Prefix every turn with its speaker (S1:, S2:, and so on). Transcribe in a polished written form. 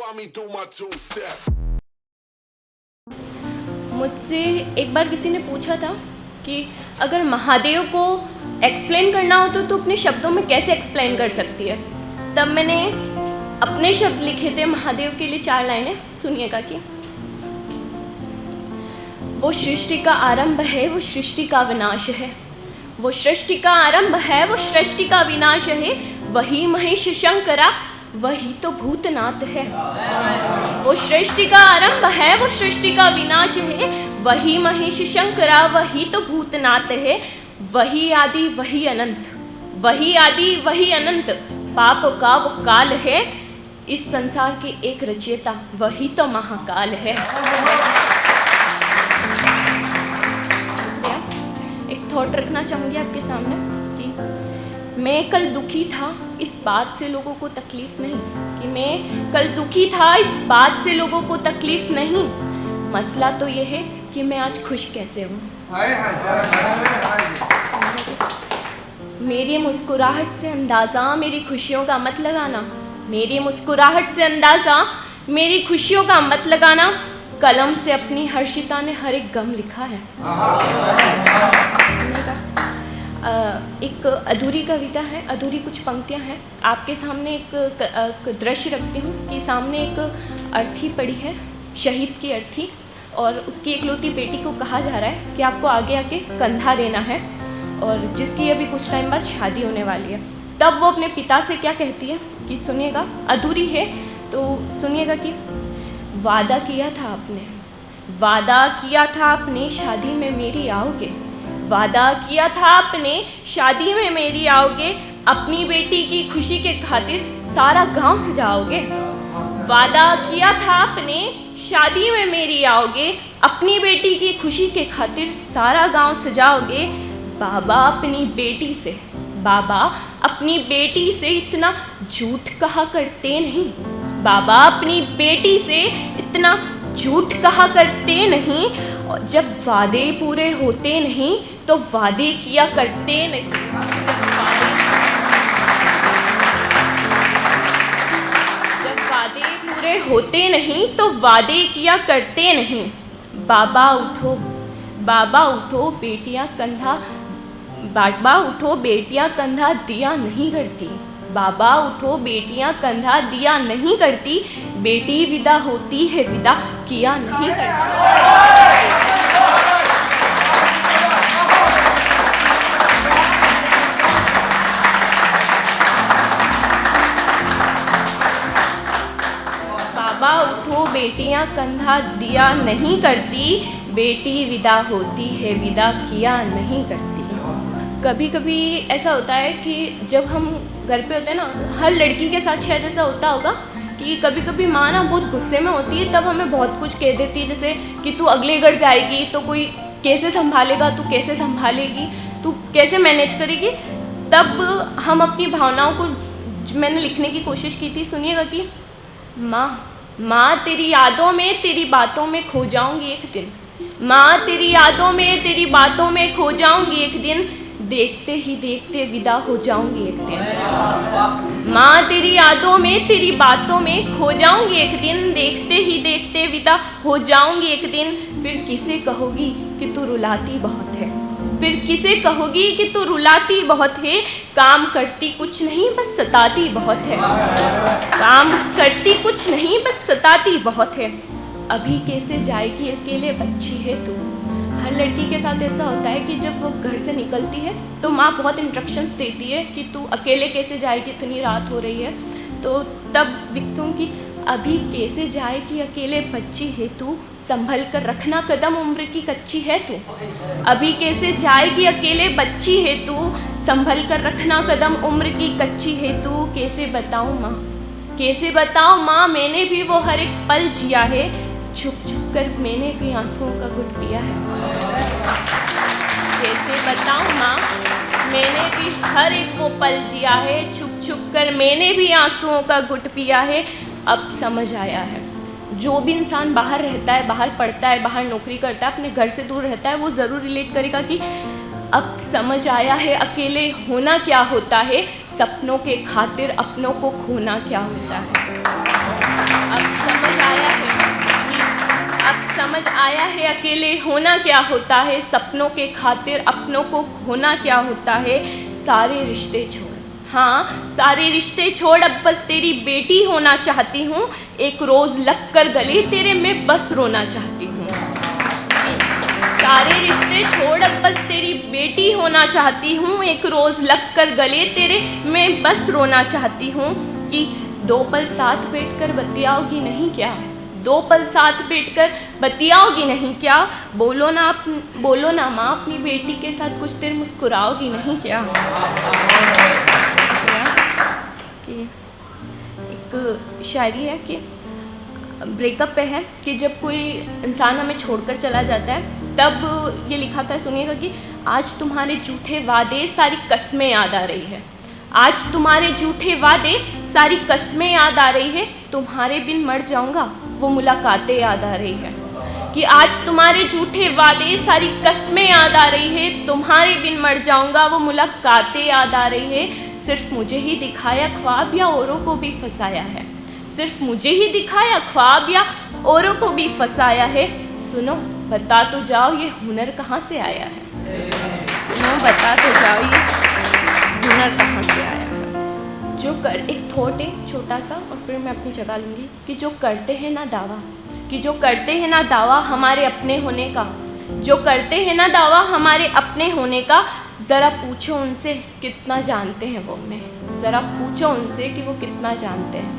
S1: saw me do my two-step.
S2: मुझसे एक बार किसी ने पूछा था कि अगर महादेव को एक्सप्लेन करना हो तो अपने शब्दों में कैसे एक्सप्लेन कर सकती है। तब मैंने अपने शब्द लिखे थे महादेव के लिए 4 लाइनें, सुनिएगा कि वो सृष्टि का आरंभ है, वो सृष्टि का विनाश है। वो सृष्टि का आरंभ है, वो सृष्टि का विनाश है। वही महेश शंकरा, वही तो भूतनाथ है। वो सृष्टि का आरंभ है, वो सृष्टि का विनाश है। वही महेश शंकरा, वही तो भूतनाथ है। वही आदि वही अनंत, वही आदि वही अनंत। पाप का वो काल है, इस संसार के एक रचयिता, वही तो महाकाल है। एक थॉट रखना चाहूँगी आपके सामने कि मैं कल दुखी था, इस बात से लोगों को तकलीफ नहीं। कि मैं कल दुखी था, इस बात से लोगों को तकलीफ नहीं। मसला तो ये है कि मैं आज खुश कैसे हूँ। मेरी मुस्कुराहट से अंदाज़ा मेरी खुशियों का मत लगाना। मेरी मुस्कुराहट से अंदाज़ा मेरी खुशियों का मत लगाना। कलम से अपनी हर्षिता ने हर एक गम लिखा है। एक अधूरी कविता है, अधूरी कुछ पंक्तियां हैं। आपके सामने एक दृश्य रखती हूँ कि सामने एक अर्थी पड़ी है, शहीद की अर्थी, और उसकी इकलौती बेटी को कहा जा रहा है कि आपको आगे आके कंधा देना है, और जिसकी अभी कुछ टाइम बाद शादी होने वाली है। तब वो अपने पिता से क्या कहती है कि सुनिएगा, अधूरी है तो सुनिएगा कि वादा किया था आपने, वादा किया था आपने शादी में मेरी आओगे। वादा किया था आपने शादी में मेरी आओगे। अपनी बेटी की खुशी के खातिर सारा गांव सजाओगे। वादा किया था आपने शादी में मेरी आओगे। अपनी बेटी की खुशी के खातिर सारा गांव सजाओगे। बाबा अपनी बेटी से, बाबा अपनी बेटी से इतना झूठ कहा करते नहीं। बाबा अपनी बेटी से इतना झूठ कहा करते नहीं। और जब वादे पूरे होते नहीं तो वादे किया करते नहीं। जब वादे पूरे होते नहीं तो वादे किया करते नहीं। बाबा उठो, बाबा उठो, बेटियां कंधा, बाबा उठो, बेटियां कंधा दिया नहीं करती। बाबा उठो, बेटियां कंधा दिया नहीं करती। बेटी विदा होती है, विदा किया नहीं करती। बाबा उठो, बेटियां कंधा दिया नहीं करती। बेटी विदा होती है, विदा किया नहीं करती। कभी कभी ऐसा होता है कि जब हम घर पे होते हैं ना, हर लड़की के साथ शायद ऐसा होता होगा कि कभी कभी माँ ना बहुत गुस्से में होती है, तब हमें बहुत कुछ कह देती है, जैसे कि तू अगले घर जाएगी तो कोई कैसे संभालेगा, तू कैसे संभालेगी, तू कैसे मैनेज करेगी। तब हम अपनी भावनाओं को मैंने लिखने की कोशिश की थी। सुनिएगा कि माँ तेरी यादों में, तेरी बातों में खो जाऊंगी एक दिन। माँ तेरी यादों में, तेरी बातों में खो जाऊंगी एक दिन। देखते ही देखते विदा हो जाऊंगी एक दिन। माँ तेरी यादों में, तेरी बातों में खो जाऊंगी एक दिन। देखते ही देखते विदा हो जाऊंगी एक दिन। फिर किसे कहोगी कि तू रुलाती बहुत है। फिर किसे कहोगी कि तू रुलाती बहुत है। काम करती कुछ नहीं बस सताती बहुत है। काम करती कुछ नहीं बस सताती बहुत है। अभी कैसे जाएगी अकेले बच्ची है तू। हर लड़की के साथ ऐसा होता है कि जब वो घर से निकलती है तो माँ बहुत इंस्ट्रक्शंस देती है कि तू अकेले कैसे जाएगी, इतनी रात हो रही है। तो तब लिखती हूँ कि अभी कैसे जाएगी अकेले बच्ची है तू। संभल कर रखना कदम, उम्र की कच्ची है तू। अभी कैसे जाएगी अकेले बच्ची है तू। संभल कर रखना कदम, उम्र की कच्ची है तू। कैसे बताऊँ माँ, कैसे बताऊँ माँ, मैंने भी वो हर एक पल जिया है। छुप छुप कर मैंने भी आंसुओं का घुट पिया है। कैसे बताऊँ माँ, मैंने भी हर एक वो पल जिया है। छुप छुप कर मैंने भी आंसुओं का घुट पिया है। अब समझ आया है, जो भी इंसान बाहर रहता है, बाहर पढ़ता है, बाहर नौकरी करता है, अपने घर से दूर रहता है, वो ज़रूर रिलेट करेगा कि अब समझ आया है अकेले होना क्या होता है। सपनों के खातिर अपनों को खोना क्या होता है। अब समझ आया है अकेले होना क्या होता है, सपनों के खातिर अपनों को खोना क्या होता है। सारे रिश्ते छोड़, हाँ सारे रिश्ते छोड़, अब बस तेरी बेटी होना चाहती हूँ। एक रोज़ लग कर गले तेरे मैं बस रोना चाहती हूँ। सारे रिश्ते छोड़, अब बस तेरी बेटी होना चाहती हूँ। एक रोज़ लग कर गले तेरे मैं बस रोना चाहती हूँ। कि 2 पल साथ बैठकर बतियाओगी नहीं क्या, 2 पल साथ बैठकर बतियाओगी नहीं क्या। बोलो ना माँ अपनी बेटी के साथ कुछ देर मुस्कुराओगी नहीं क्या। कि एक शायरी है कि ब्रेकअप पे है कि जब कोई इंसान हमें छोड़कर चला जाता है तब ये लिखा था, सुनिएगा कि आज तुम्हारे झूठे वादे सारी कस्में याद आ रही है। आज तुम्हारे झूठे वादे सारी कस्में याद आ रही है। तुम्हारे बिन मर जाऊंगा वो मुलाकातें याद आ रही है। कि आज तुम्हारे झूठे वादे सारी कस्में याद आ रही है। तुम्हारे बिन मर जाऊंगा वो मुलाकातें याद आ रही है। सिर्फ मुझे ही दिखाया ख्वाब या औरों को भी फंसाया है। सिर्फ मुझे ही दिखाया ख्वाब या औरों को भी फंसाया है। सुनो बता तो जाओ ये हुनर कहाँ से आया है। सुनो बता तो जाओ ये हुनर कहाँ से आया है। जो कर, एक थॉट है छोटा सा और फिर मैं अपनी जगह लूँगी। कि जो करते हैं ना दावा, कि जो करते हैं ना दावा हमारे अपने होने का, जो करते हैं ना दावा हमारे अपने होने का, ज़रा पूछो उनसे कितना जानते हैं वो हमें। ज़रा पूछो उनसे कि वो कितना जानते हैं।